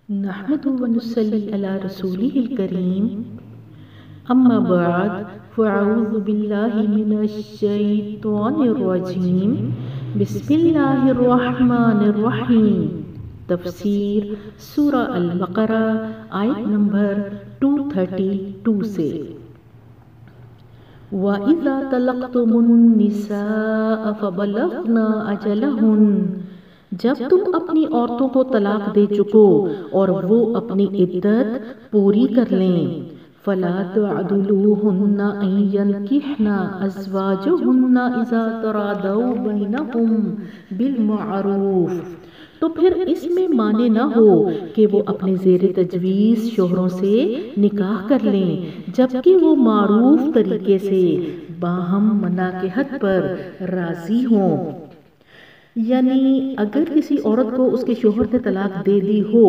نحمد و نصلی علی رسولہ الکریم اما بعد فاعوذ باللہ من الشیطان الرجیم بسم اللہ الرحمن الرحیم۔ تفسیر سورہ البقرہ آیت نمبر 232 سے۔ وَإِذَا طَلَقْتُمُ النِّسَاءَ فَبَلَغْنَ أَجَلَهُنَّ، جب تم اپنی عورتوں کو طلاق دے چکو اور وہ اپنی عدت پوری کر لیں، فَلَا تَعْضُلُوهُنَّ أَن يَنكِحْنَ أَزْوَاجَهُنَّ إِذَا تَرَاضَوْا بَيْنَهُم بِالْمَعْرُوفِ، تو پھر اس میں مانے نہ ہو کہ وہ اپنے زیر تجویز شوہروں سے نکاح کر لیں، جبکہ وہ معروف طریقے سے باہم مناکحت پر راضی ہوں۔ یعنی اگر کسی عورت کو اس کے شوہر نے طلاق دے دی ہو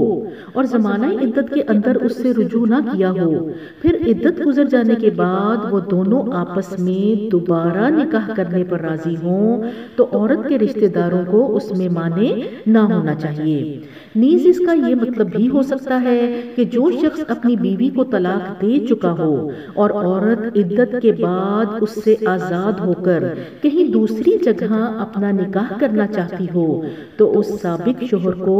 اور زمانہ عدت کے اندر اس سے رجوع نہ کیا ہو، پھر عدت گزر جانے کے بعد وہ دونوں آپس میں دوبارہ نکاح کرنے پر راضی ہوں، تو عورت کے رشتہ داروں کو اس میں مانے نہ ہونا چاہیے۔ نیز اس کا یہ مطلب بھی ہو سکتا ہے کہ جو شخص اپنی بیوی کو طلاق دے چکا ہو اور عورت عدت کے بعد اس سے آزاد ہو کر کہیں دوسری جگہ اپنا نکاح کرنا چاہتی ہو، تو اس سابق شوہر کو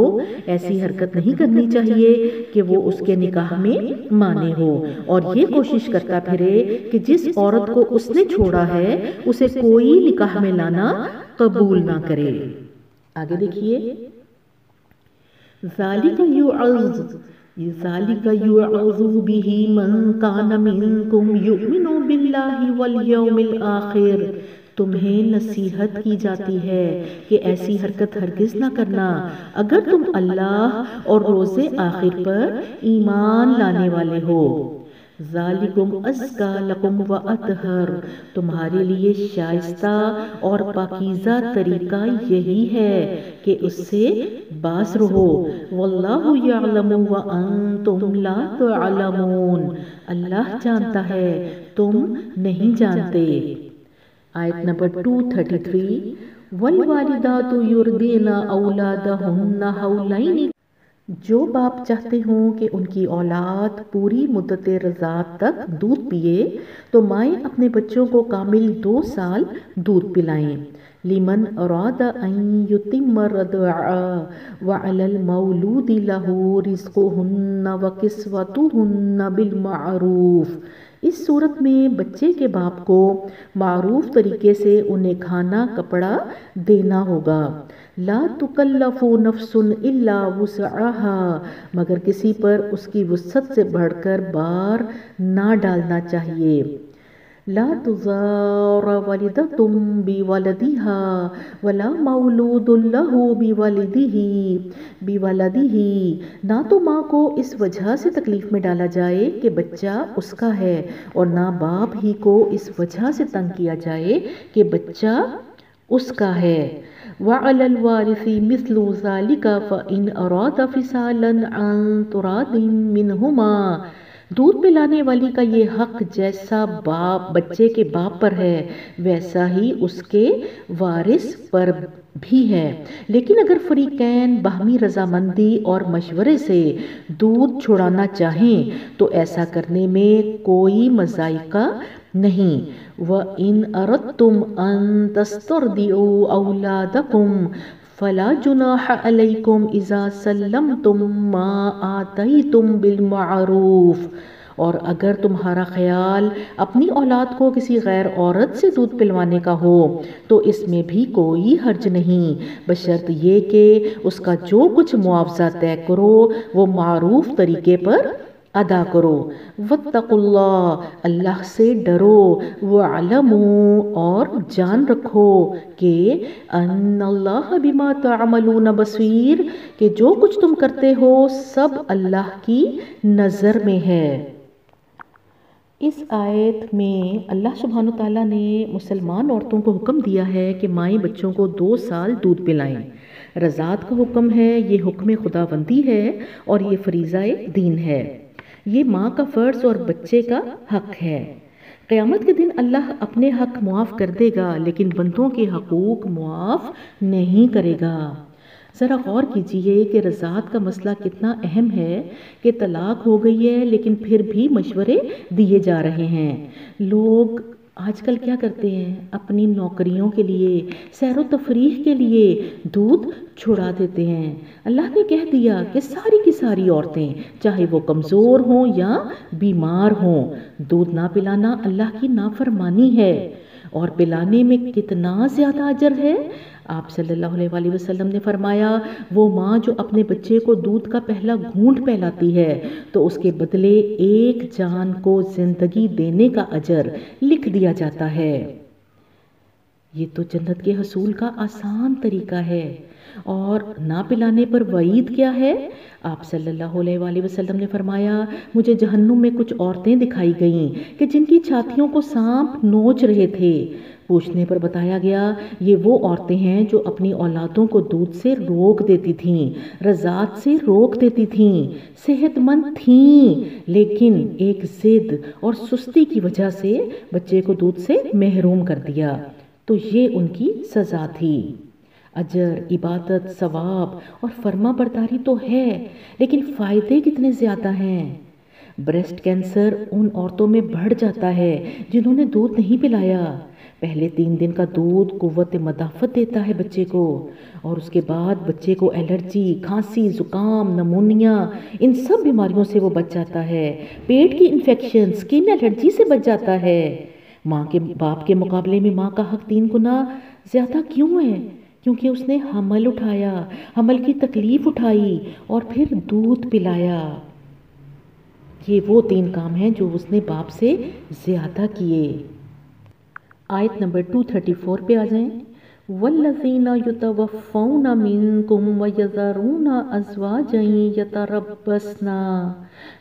ایسی حرکت نہیں کرنی چاہیے کہ وہ اس کے نکاح میں مانے ہو اور یہ کوشش کرتا پھرے کہ جس عورت کو اس نے چھوڑا ہے اسے کوئی نکاح میں لانا قبول نہ کرے۔ آگے دیکھیے، ذَلِكَ يُوعَظُ بِهِ مَن كَانَ مِنكُمْ يُؤْمِنُ بِاللَّهِ وَالْيَوْمِ الْآخِرِ، تمہیں نصیحت کی جاتی ہے کہ ایسی حرکت ہرگز نہ کرنا اگر تم اللہ اور روز آخر پر ایمان لانے والے ہو۔ ذالکم ازکا لکم و اطہر، تمہارے لیے شائستہ اور پاکیزہ طریقہ یہی ہے کہ اس سے باز رہو۔ واللہ یعلم وانتم لا تعلمون، اللہ جانتا ہے تم نہیں جانتے۔ آیت نمبر 233، والوالدات یرضعن اولادہن حولین، جو باپ چاہتے ہوں کہ ان کی اولاد پوری مدت رضاعت تک دودھ پیے تو مائیں اپنے بچوں کو کامل 2 سال دودھ پلائیں۔ لمن اراد ان یتم الرضاعہ وعلی المولود لہ رزقہن وکسوتہن بالمعروف، اس صورت میں بچے کے باپ کو معروف طریقے سے انہیں کھانا کپڑا دینا ہوگا۔ لا تکلف نفس الا وسعها، مگر کسی پر اس کی وسعت سے بڑھ کر بار نہ ڈالنا چاہیے۔ لا تضار والدۃ بولدها ولا مولود له بولدہ، نہ تو ماں کو اس وجہ سے تکلیف میں ڈالا جائے کہ بچہ اس کا ہے، اور نہ باپ ہی کو اس وجہ سے تنگ کیا جائے کہ بچہ اس کا ہے۔ وعلی الوارث مثل ذلک فإن أراد فصالا عن تراض منہما، دودھ پلانے والی کا یہ حق جیسا باپ بچے کے باپ پر ہے ویسا ہی اس کے وارث پر بھی ہے، لیکن اگر فریقین باہمی رضامندی اور مشورے سے دودھ چھڑانا چاہیں تو ایسا کرنے میں کوئی مضائقہ نہیں۔ وَإِنْ أَرَدْتُمْ أَن تَسْتَرْضِعُوا أَوْلَادَكُمْ فَلَا جُنَاحَ عَلَيْكُمْ إِذَا سَلَّمْتُمْ مَا آتَيْتُمْ بِالْمَعْرُوفِ، اور اگر تمہارا خیال اپنی اولاد کو کسی غیر عورت سے دودھ پلوانے کا ہو تو اس میں بھی کوئی حرج نہیں، بشرط یہ کہ اس کا جو کچھ معاوضہ طے کرو وہ معروف طریقے پر ادا کرو۔ واتقوا اللہ، اللہ سے ڈرو۔ وَاعْلَمُوا، اور جان رکھو کہ ان اللہ بما تعملون بصیر، کہ جو کچھ تم کرتے ہو سب اللہ کی نظر میں ہے۔ اس آیت میں اللہ سبحانہ وتعالیٰ نے مسلمان عورتوں کو حکم دیا ہے کہ مائیں بچوں کو 2 سال دودھ پلائیں۔ رضاعت کا حکم ہے، یہ حکم خداوندی ہے اور یہ فریضہ دین ہے، یہ ماں کا فرض اور بچے کا حق ہے۔ قیامت کے دن اللہ اپنے حق معاف کر دے گا لیکن بندوں کے حقوق معاف نہیں کرے گا۔ ذرا غور کیجئے کہ رضاعت کا مسئلہ کتنا اہم ہے کہ طلاق ہو گئی ہے لیکن پھر بھی مشورے دیے جا رہے ہیں۔ لوگ آج کل کیا کرتے ہیں؟ اپنی نوکریوں کے لیے، سیر و تفریح کے لیے دودھ چھڑا دیتے ہیں۔ اللہ نے کہہ دیا کہ ساری کی ساری عورتیں چاہے وہ کمزور ہوں یا بیمار ہوں، دودھ نہ پلانا اللہ کی نافرمانی ہے، اور پلانے میں کتنا زیادہ اجر ہے۔ آپ صلی اللہ علیہ وسلم نے فرمایا، وہ ماں جو اپنے بچے کو دودھ کا پہلا گھونٹ پلاتی ہے تو اس کے بدلے ایک جان کو زندگی دینے کا اجر لکھ دیا جاتا ہے۔ یہ تو جنت کے حصول کا آسان طریقہ ہے۔ اور نہ پلانے پر وعید کیا ہے؟ آپ صلی اللہ علیہ وسلم نے فرمایا، مجھے جہنم میں کچھ عورتیں دکھائی گئیں کہ جن کی چھاتیوں کو سانپ نوچ رہے تھے۔ پوچھنے پر بتایا گیا، یہ وہ عورتیں ہیں جو اپنی اولادوں کو دودھ سے روک دیتی تھیں، رضاعت سے روک دیتی تھیں، صحت مند تھیں، لیکن ایک ضد اور سستی کی وجہ سے بچے کو دودھ سے محروم کر دیا، تو یہ ان کی سزا تھی۔ اجر، عبادت، ثواب اور فرما برداری تو ہے، لیکن فائدے کتنے زیادہ ہیں۔ بریسٹ کینسر ان عورتوں میں بڑھ جاتا ہے جنہوں نے دودھ نہیں پلایا۔ پہلے 3 دن کا دودھ قوت مدافعت دیتا ہے بچے کو، اور اس کے بعد بچے کو الرجی، کھانسی، زکام، نمونیا، ان سب بیماریوں سے وہ بچ جاتا ہے۔ پیٹ کی انفیکشن، سکن الرجی سے بچ جاتا ہے۔ ماں کے باپ کے مقابلے میں ماں کا حق 3 گنا زیادہ کیوں ہے؟ کیونکہ اس نے حمل اٹھایا، حمل کی تکلیف اٹھائی اور پھر دودھ پلایا۔ یہ وہ 3 کام ہیں جو اس نے باپ سے زیادہ کیے۔ آیت نمبر 234 پہ آ جائیں۔ وَالَّذِينَ يُتَوَفَّوْنَ مِنْكُمْ وَيَذَرُونَ أَزْوَاجًا يَتَرَبَّصْنَ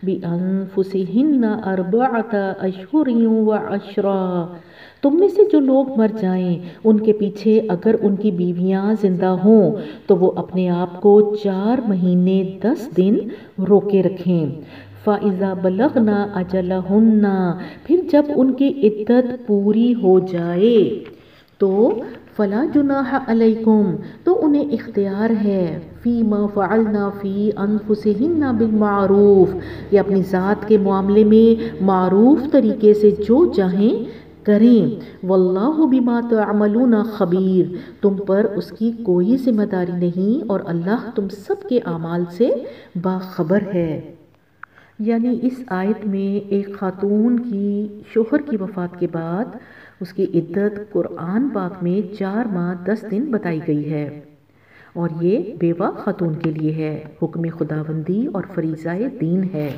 بِأَنفُسِهِنَّ 4 أَشْهُرٍ وَعَشْرًا۔ تم میں سے جو لوگ مر جائیں ان کے پیچھے اگر ان کی بیویاں زندہ ہوں تو وہ اپنے آپ کو 4 مہینے 10 دن روکے رکھیں۔ فَإِذَا بَلَغْنَا أَجَلَهُنَّ، پھر جب ان کی عدت پوری ہو جائے تو فَلَا جُنَاحَ عَلَيْكُمْ، تو انہیں اختیار ہے، فِيمَا فَعَلْنَا فِي أَنفُسِهِنَّ بِالْمَعْرُوفِ، کہ اپنی ذات کے معاملے میں معروف طریقے سے جو چاہیں کریں۔ واللہ بما تعملون خبیر، تم پر اس کی کوئی ذمہ داری نہیں اور اللہ تم سب کے اعمال سے باخبر ہے۔ یعنی اس آیت میں ایک خاتون کی شوہر کی وفات کے بعد اس کی عدت قرآن پاک میں 4 ماہ 10 دن بتائی گئی ہے، اور یہ بیوہ خاتون کے لیے ہے، حکم خداوندی اور فریضہ دین ہے۔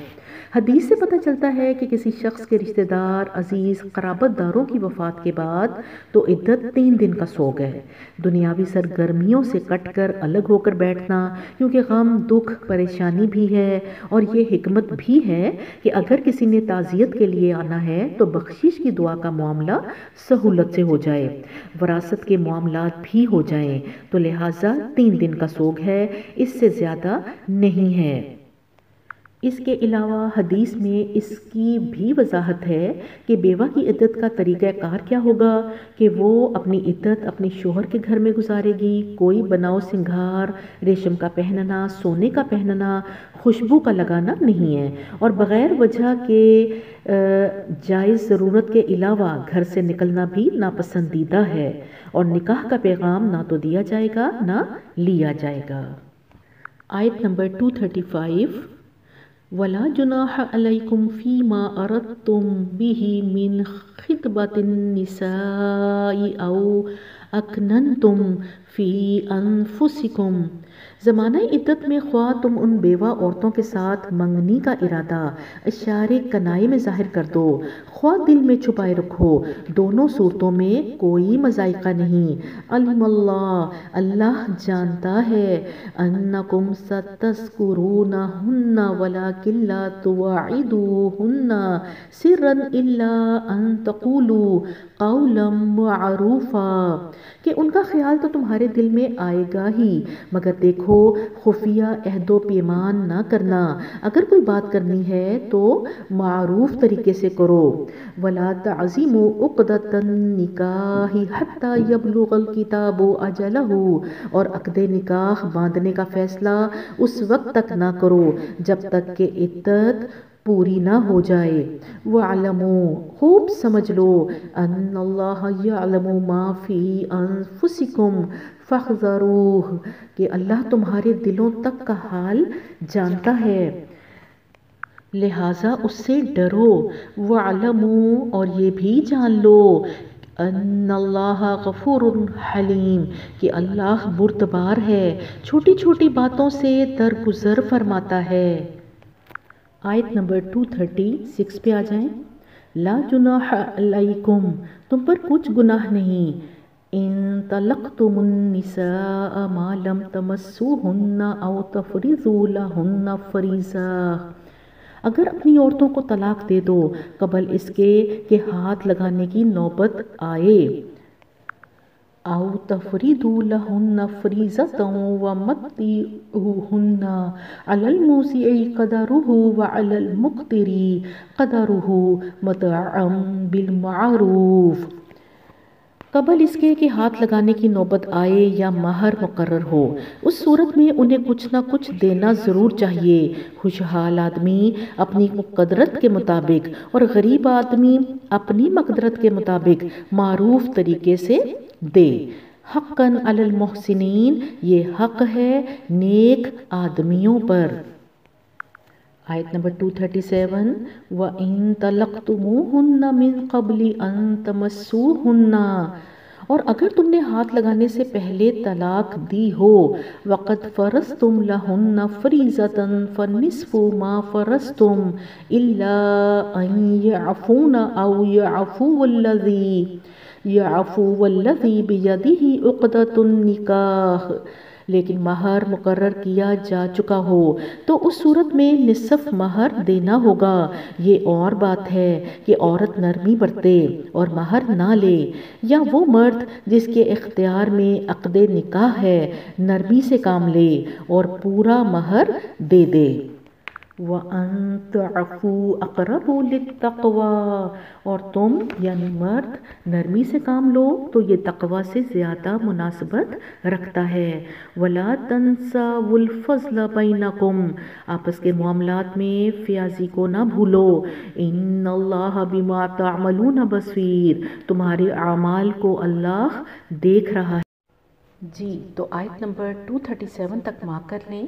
حدیث سے پتہ چلتا ہے کہ کسی شخص کے رشتہ دار، عزیز، قرابت داروں کی وفات کے بعد تو عدت 3 دن کا سوگ ہے۔ دنیاوی سرگرمیوں سے کٹ کر الگ ہو کر بیٹھنا، کیونکہ غم، دکھ، پریشانی بھی ہے، اور یہ حکمت بھی ہے کہ اگر کسی نے تعزیت کے لیے آنا ہے تو بخشش کی دعا کا معاملہ سہولت سے ہو جائے، وراثت کے معاملات بھی ہو جائیں، تو لہٰذا 3 دن کا سوگ ہے، اس سے زیادہ نہیں ہے۔ اس کے علاوہ حدیث میں اس کی بھی وضاحت ہے کہ بیوہ کی عدت کا طریقہ کار کیا ہوگا، کہ وہ اپنی عدت اپنے شوہر کے گھر میں گزارے گی۔ کوئی بناؤ سنگھار، ریشم کا پہننا، سونے کا پہننا، خوشبو کا لگانا نہیں ہے، اور بغیر وجہ کے جائز ضرورت کے علاوہ گھر سے نکلنا بھی ناپسندیدہ ہے، اور نکاح کا پیغام نہ تو دیا جائے گا نہ لیا جائے گا۔ آیت نمبر 235۔ وَلَا جُنَاحَ عَلَيْكُمْ فِي مَا أَرَدْتُمْ بِهِ مِنْ خِطْبَةِ النِّسَاءِ أَوْ أَكْنَنْتُمْ فِي أَنفُسِكُمْ، زمانہ عدت میں خواہ تم ان بیوہ عورتوں کے ساتھ منگنی کا ارادہ اشارے کنائی میں ظاہر کر دو، خواہ دل میں چھپائے رکھو، دونوں صورتوں میں کوئی مذائقہ نہیں۔ علم اللہ، اللہ جانتا ہے، انکم ستذکرونہن ولکن لا تواعدوہن سرا الا ان تقولوا قولا معروفا، کہ ان کا خیال تو تمہارے دل میں آئے گا ہی، مگر دیکھو ہو خفیہ عہد و پیمان نہ کرنا، اگر کوئی بات کرنی ہے تو معروف طریقے سے کرو۔ وَلَا تَعْزِمُوا عُقْدَةَ النِّكَاحِ حَتَّى يَبْلُغَ الْكِتَابُ أَجَلَهُ، اور عقد نکاح باندھنے کا فیصلہ اس وقت تک نہ کرو جب تک کہ عدت پوری نہ ہو جائے۔ وَاعْلَمُوا، خوب سمجھ لو، أَنَّ اللَّهَ يَعْلَمُ مَا فِي أَنفُسِكُمْ فَاحْذَرُوهُ، کہ اللہ تمہارے دلوں تک کا حال جانتا ہے، لہٰذا اس سے ڈرو۔ وَاعْلَمُوا، اور یہ بھی جان لو، ان اللہ غفور حلیم، کہ اللہ بردبار ہے، چھوٹی چھوٹی باتوں سے درگزر فرماتا ہے۔ آیت نمبر 236 پہ آ جائیں۔ لا جناح علیکم، تم پر کچھ گناہ نہیں، ان طلقتم النساء ما لم تمسوہن او تفرضوا لہن فریضہ، اگر اپنی عورتوں کو طلاق دے دو قبل اس کے کہ ہاتھ لگانے کی نوبت آئے۔ او تفریضوا لہن فریضۃ ومتعوہن علی الموسع قدرہ وعلی المقتر قدرہ متاعا بالمعروف، قبل اس کے کہ ہاتھ لگانے کی نوبت آئے یا مہر مقرر ہو، اس صورت میں انہیں کچھ نہ کچھ دینا ضرور چاہیے۔ خوشحال آدمی اپنی قدرت کے مطابق اور غریب آدمی اپنی مقدرت کے مطابق معروف طریقے سے دے۔ حقاً علی المحسنین، یہ حق ہے نیک آدمیوں پر۔ آیت نمبر 237، وَإِن طَلَّقْتُمُوهُنَّ مِن قَبْلِ أَن تَمَسُّوهُنَّ، اور اگر تم نے ہاتھ لگانے سے پہلے طلاق دی ہو، وَقَدْ فَرَضْتُمْ لَهُنَّ فَرِيضَةً فَالنِّصْفُ مَا فَرَضْتُمْ إِلَّا أَن يَعْفُونَ أَوْ يَعْفُوَ الَّذِي بِيَدِهِ عُقْدَةُ النِّكَاحِ، لیکن مہر مقرر کیا جا چکا ہو تو اس صورت میں نصف مہر دینا ہوگا۔ یہ اور بات ہے کہ عورت نرمی برتے اور مہر نہ لے، یا وہ مرد جس کے اختیار میں عقد نکاح ہے نرمی سے کام لے اور پورا مہر دے دے۔ وَأَن تَعْفُوا أَقْرَبُ لِلتَّقْوَىٰ، اور تم یعنی مرد نرمی سے کام لو تو یہ تقوی سے زیادہ مناسبت رکھتا ہے۔ وَلَا تَنسَوْا الْفَضْلَ بَيْنَكُمْ، آپس کے معاملات میں فیاضی کو نہ بھولو۔ إِنَّ اللَّهَ بِمَا تَعْمَلُونَ بَصِيرٌ، تمہارے اعمال کو اللہ دیکھ رہا ہے۔ جی تو آیت نمبر 237 تک مارک کر لیں۔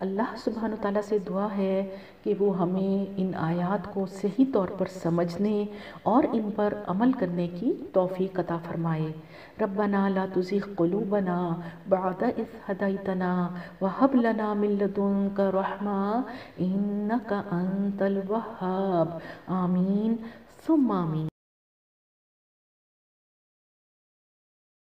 اللہ سبحانہ وتعالیٰ سے دعا ہے کہ وہ ہمیں ان آیات کو صحیح طور پر سمجھنے اور ان پر عمل کرنے کی توفیق عطا فرمائے۔ ربنا لا تزغ قلوبنا بعد إذ هديتنا وهب لنا من لدنك رحمة إنك أنت الوهاب، آمین ثم آمین۔